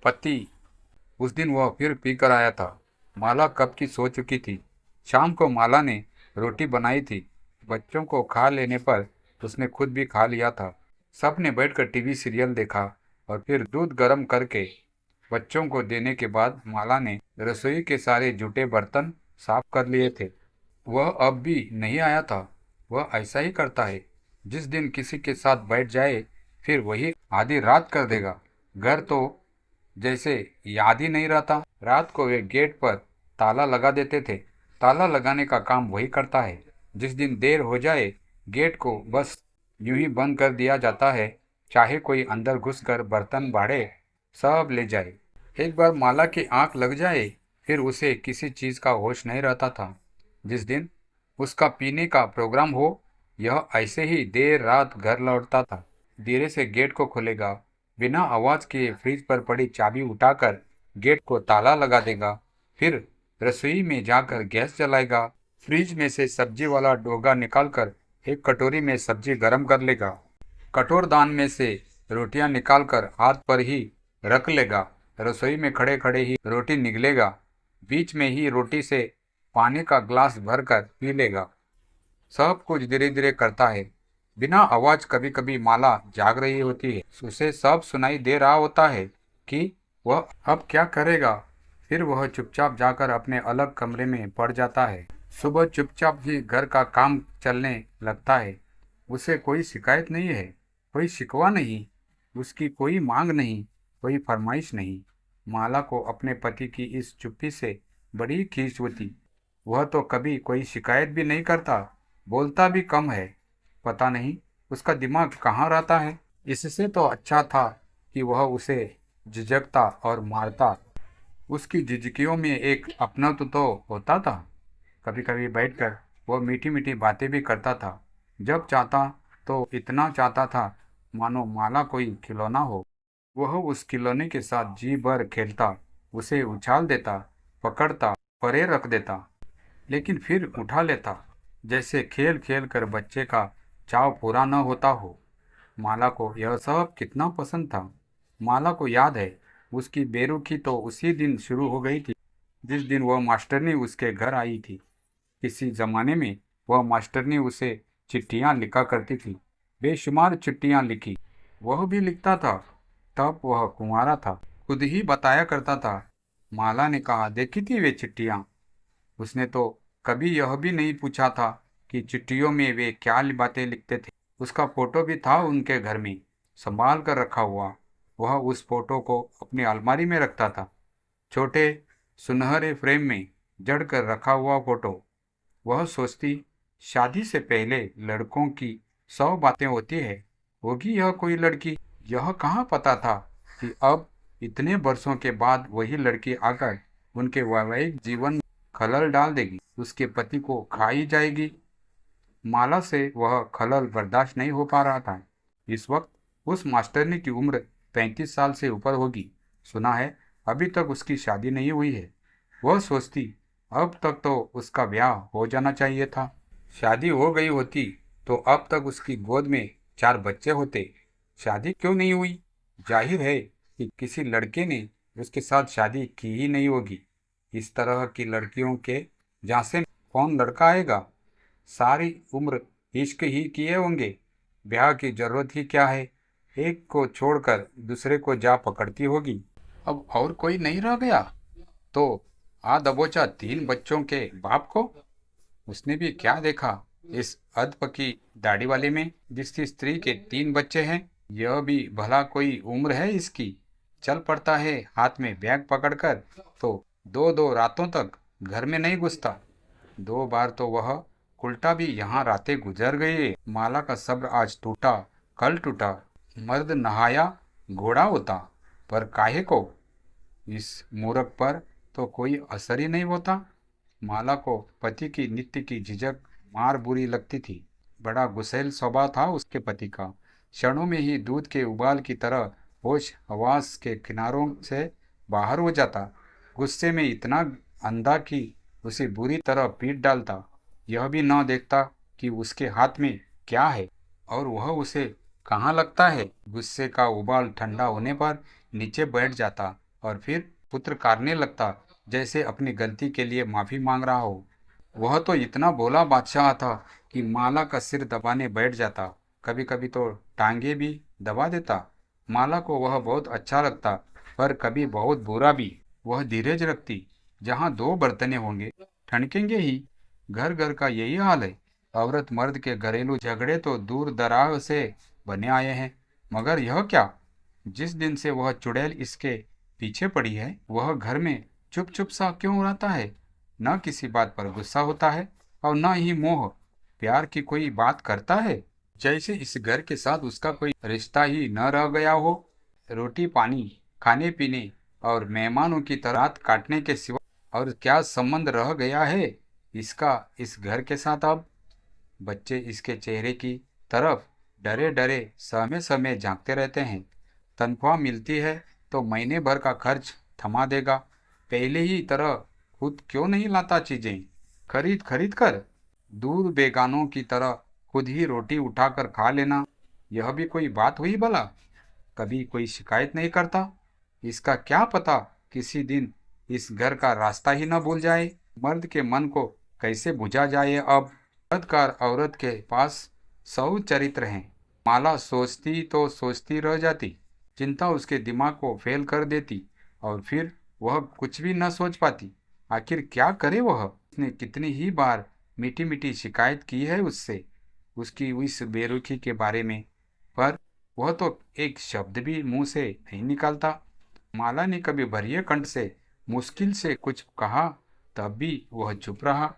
पति। उस दिन वह फिर पी कर आया था। माला कब की सो चुकी थी। शाम को माला ने रोटी बनाई थी। बच्चों को खा लेने पर उसने खुद भी खा लिया था। सबने बैठकर टीवी सीरियल देखा और फिर दूध गर्म करके बच्चों को देने के बाद माला ने रसोई के सारे जूठे बर्तन साफ कर लिए थे। वह अब भी नहीं आया था। वह ऐसा ही करता है। जिस दिन किसी के साथ बैठ जाए फिर वही आधी रात कर देगा। घर तो जैसे याद ही नहीं रहता। रात को वे गेट पर ताला लगा देते थे। ताला लगाने का काम वही करता है। जिस दिन देर हो जाए गेट को बस यूं ही बंद कर दिया जाता है, चाहे कोई अंदर घुसकर बर्तन बाढ़े सब ले जाए। एक बार माला की आंख लग जाए फिर उसे किसी चीज का होश नहीं रहता था। जिस दिन उसका पीने का प्रोग्राम हो यह ऐसे ही देर रात घर लौटता था। धीरे से गेट को खोलेगा, बिना आवाज किए फ्रिज पर पड़ी चाबी उठाकर गेट को ताला लगा देगा। फिर रसोई में जाकर गैस जलाएगा। फ्रिज में से सब्जी वाला डोगा निकालकर एक कटोरी में सब्जी गर्म कर लेगा। कटोरदान में से रोटियां निकालकर हाथ पर ही रख लेगा। रसोई में खड़े खड़े ही रोटी निगलेगा। बीच में ही रोटी से पानी का ग्लास भरकर पी लेगा। सब कुछ धीरे धीरे करता है, बिना आवाज। कभी कभी माला जाग रही होती है, उसे सब सुनाई दे रहा होता है कि वह अब क्या करेगा। फिर वह चुपचाप जाकर अपने अलग कमरे में पड़ जाता है। सुबह चुपचाप ही घर का काम चलने लगता है। उसे कोई शिकायत नहीं है, कोई शिकवा नहीं, उसकी कोई मांग नहीं, कोई फरमाइश नहीं। माला को अपने पति की इस चुप्पी से बड़ी खींच होती। वह तो कभी कोई शिकायत भी नहीं करता, बोलता भी कम है। पता नहीं उसका दिमाग कहाँ रहता है। इससे तो अच्छा था कि वह उसे झिझकता और मारता। उसकी झिझकियों में एक अपनत्व तो होता था। कभी कभी बैठकर वह मीठी मीठी बातें भी करता था। जब चाहता तो इतना चाहता था मानो माला कोई खिलौना हो। वह उस खिलौने के साथ जी भर खेलता, उसे उछाल देता, पकड़ता, परे रख देता, लेकिन फिर उठा लेता, जैसे खेल खेल कर बच्चे का चाव पूरा न होता हो। माला को यह सब कितना पसंद था। माला को याद है उसकी बेरुखी तो उसी दिन शुरू हो गई थी जिस दिन वह मास्टरनी उसके घर आई थी। किसी जमाने में वह मास्टरनी उसे चिट्ठियां लिखा करती थी। बेशुमार चिट्ठियां लिखी। वह भी लिखता था। तब वह कुंवारा था, खुद ही बताया करता था। माला ने कहा, देखी थी वे चिट्ठियां। उसने तो कभी यह भी नहीं पूछा था कि चिट्ठियों में वे क्या बातें लिखते थे। उसका फोटो भी था उनके घर में, संभाल कर रखा हुआ। वह उस फोटो को अपनी अलमारी में रखता था, छोटे सुनहरे फ्रेम में जड़ कर रखा हुआ फोटो। वह सोचती, शादी से पहले लड़कों की 100 बातें होती है, होगी यह कोई लड़की। यह कहाँ पता था कि अब इतने वर्षों के बाद वही लड़की आकर उनके वैवाहिक जीवन में खलल डाल देगी, उसके पति को खा ही जाएगी। माला से वह खलल बर्दाश्त नहीं हो पा रहा था। इस वक्त उस मास्टरनी की उम्र 35 साल से ऊपर होगी। सुना है अभी तक उसकी शादी नहीं हुई है। वह सोचती, अब तक तो उसका ब्याह हो जाना चाहिए था। शादी हो गई होती तो अब तक उसकी गोद में 4 बच्चे होते। शादी क्यों नहीं हुई? जाहिर है कि किसी लड़के ने उसके साथ शादी की ही नहीं होगी। इस तरह की लड़कियों के झांसे में कौन लड़का आएगा? सारी उम्र इश्क ही किए होंगे। ब्याह की जरूरत ही क्या है? एक को छोड़कर दूसरे को जा पकड़ती होगी। अब और कोई नहीं रह गया तो आ दबोचा 3 बच्चों के बाप को। उसने भी क्या देखा इस अधपकी दाढ़ी वाले में, जिसकी स्त्री के 3 बच्चे हैं। यह भी भला कोई उम्र है इसकी? चल पड़ता है हाथ में बैग पकड़कर तो 2-2 रातों तक घर में नहीं घुसता। 2 बार तो वह उल्टा भी यहाँ रातें गुजर गई। माला का सब्र आज टूटा, कल टूटा। मर्द नहाया घोड़ा होता, पर काहे को? इस मूर्ख पर तो कोई असर ही नहीं होता। माला को पति की नित्य की झिझक मार बुरी लगती थी। बड़ा गुस्सैल स्वभाव था उसके पति का। क्षणों में ही दूध के उबाल की तरह होश हवास के किनारों से बाहर हो जाता। गुस्से में इतना अंधा कि उसे बुरी तरह पीट डालता। यह भी न देखता कि उसके हाथ में क्या है और वह उसे कहाँ लगता है। गुस्से का उबाल ठंडा होने पर नीचे बैठ जाता और फिर पुत्र काटने लगता, जैसे अपनी गलती के लिए माफी मांग रहा हो। वह तो इतना भोला बादशाह था कि माला का सिर दबाने बैठ जाता, कभी कभी तो टांगे भी दबा देता। माला को वह बहुत अच्छा लगता, पर कभी बहुत बुरा भी। वह धीरज रखती। जहाँ दो बर्तने होंगे, ठनकेंगे ही। घर घर का यही हाल है। औरत मर्द के घरेलू झगड़े तो दूर दराज से बने आए हैं, मगर यह क्या? जिस दिन से वह चुड़ैल इसके पीछे पड़ी है, वह घर में चुप चुप सा क्यों रहता है? न किसी बात पर गुस्सा होता है और न ही मोह प्यार की कोई बात करता है, जैसे इस घर के साथ उसका कोई रिश्ता ही न रह गया हो। रोटी पानी, खाने पीने और मेहमानों की तरह रात काटने के सिवा और क्या संबंध रह गया है इसका इस घर के साथ अब? बच्चे इसके चेहरे की तरफ डरे डरे सहमे सहमे झांकते रहते हैं। तनख्वाह मिलती है तो महीने भर का खर्च थमा देगा। पहले ही तरह खुद क्यों नहीं लाता चीजें खरीद खरीद कर? दूर बेगानों की तरह खुद ही रोटी उठाकर खा लेना, यह भी कोई बात हुई भला? कभी कोई शिकायत नहीं करता? इसका क्या पता किसी दिन इस घर का रास्ता ही न भूल जाए। मर्द के मन को कैसे बुझा जाए अब? मर्दकार औरत के पास 100 चरित्र हैं। माला सोचती तो सोचती रह जाती। चिंता उसके दिमाग को फेल कर देती और फिर वह कुछ भी न सोच पाती। आखिर क्या करे वह? उसने कितनी ही बार मीठी मीठी शिकायत की है उससे, उसकी इस बेरुखी के बारे में, पर वह तो एक शब्द भी मुंह से नहीं निकालता। माला ने कभी भरिए कंठ से मुश्किल से कुछ कहा, तब भी वह चुप रहा।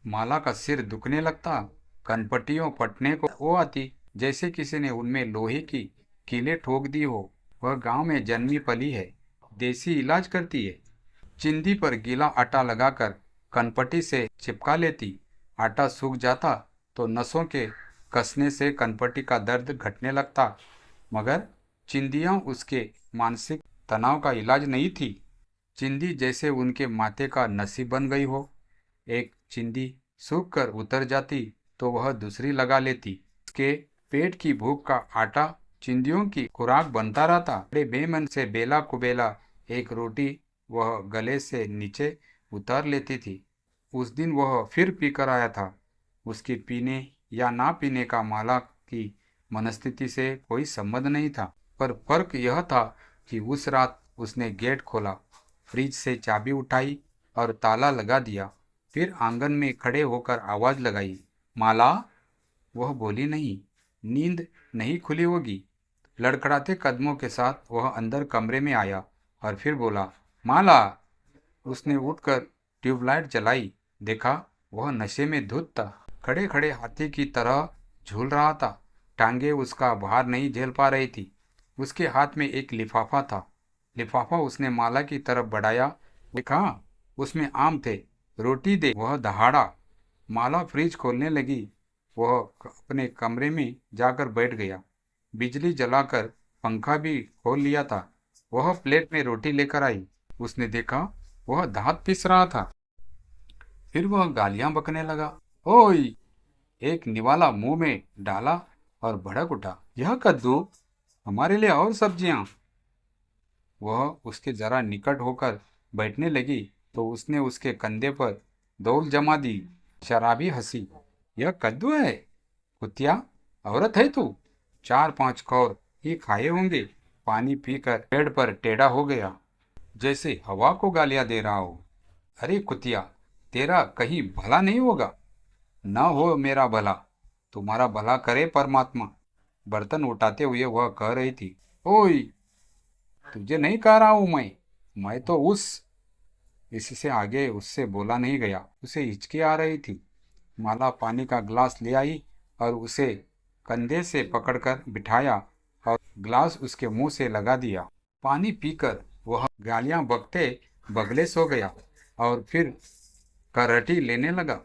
माला का सिर दुखने लगता, कनपटियों पटने को वो आती, जैसे किसी ने उनमें लोहे की कीलें ठोक दी हो। वह गांव में जन्मी पली है, देसी इलाज करती है। चिंदी पर गीला आटा लगाकर कनपटी से चिपका लेती। आटा सूख जाता तो नसों के कसने से कनपटी का दर्द घटने लगता, मगर चिंदियाँ उसके मानसिक तनाव का इलाज नहीं थी। चिंदी जैसे उनके माथे का नसीब बन गई हो। एक चिंदी सूख कर उतर जाती तो वह दूसरी लगा लेती। उसके पेट की भूख का आटा चिंदियों की खुराक बनता रहता। बड़े बेमन से बेला कुबेला एक रोटी वह गले से नीचे उतार लेती थी। उस दिन वह फिर पीकर आया था। उसके पीने या ना पीने का माला की मनस्थिति से कोई संबंध नहीं था, पर फर्क यह था कि उस रात उसने गेट खोला, फ्रिज से चाबी उठाई और ताला लगा दिया। फिर आंगन में खड़े होकर आवाज लगाई, माला। वह बोली नहीं, नींद नहीं खुली होगी। लड़खड़ाते कदमों के साथ वह अंदर कमरे में आया और फिर बोला, माला। उसने उठकर ट्यूबलाइट जलाई। देखा, वह नशे में धुत था। खड़े खड़े हाथी की तरह झूल रहा था। टांगे उसका भार नहीं झेल पा रही थी। उसके हाथ में एक लिफाफा था। लिफाफा उसने माला की तरफ बढ़ाया। देखा, उसमें आम थे। रोटी दे, वह दहाड़ा। माला फ्रिज खोलने लगी। वह अपने कमरे में जाकर बैठ गया। बिजली जलाकर पंखा भी खोल लिया था। वह प्लेट में रोटी लेकर आई। उसने देखा, वह दांत पीस रहा था। फिर वह गालियां बकने लगा। ओई! एक निवाला मुंह में डाला और भड़क उठा, यह कद्दू, हमारे लिए और सब्जियां। वह उसके जरा निकट होकर बैठने लगी तो उसने उसके कंधे पर दौल जमा दी। शराबी हंसी, यह कद्दू है? कुतिया, औरत है तू? 4-5 कौर ही खाए होंगे। पानी पीकर पेड़ पर टेढ़ा हो गया, जैसे हवा को गालियां दे रहा हो। अरे कुतिया, तेरा कहीं भला नहीं होगा? न हो मेरा भला, तुम्हारा भला करे परमात्मा। बर्तन उठाते हुए वह कह रही थी, ओई! तुझे नहीं कह रहा हूं मैं तो उस। इससे आगे उससे बोला नहीं गया। उसे हिचकी आ रही थी। माला पानी का ग्लास ले आई और उसे कंधे से पकड़कर बिठाया और ग्लास उसके मुंह से लगा दिया। पानी पीकर वह गालियां बकते बगले सो गया और फिर करहटी लेने लगा।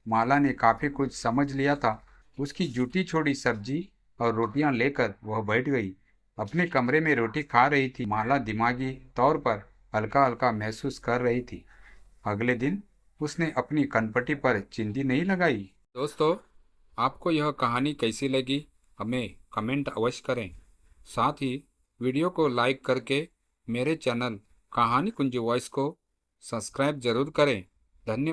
माला ने काफी कुछ समझ लिया था। उसकी जूठी छोड़ी सब्जी और रोटियां लेकर वह बैठ गई। अपने कमरे में रोटी खा रही थी। माला दिमागी तौर पर हल्का हल्का महसूस कर रही थी। अगले दिन उसने अपनी कनपटी पर चिंदी नहीं लगाई। दोस्तों, आपको यह कहानी कैसी लगी हमें कमेंट अवश्य करें। साथ ही वीडियो को लाइक करके मेरे चैनल कहानी कुंज वॉइस को सब्सक्राइब जरूर करें। धन्यवाद।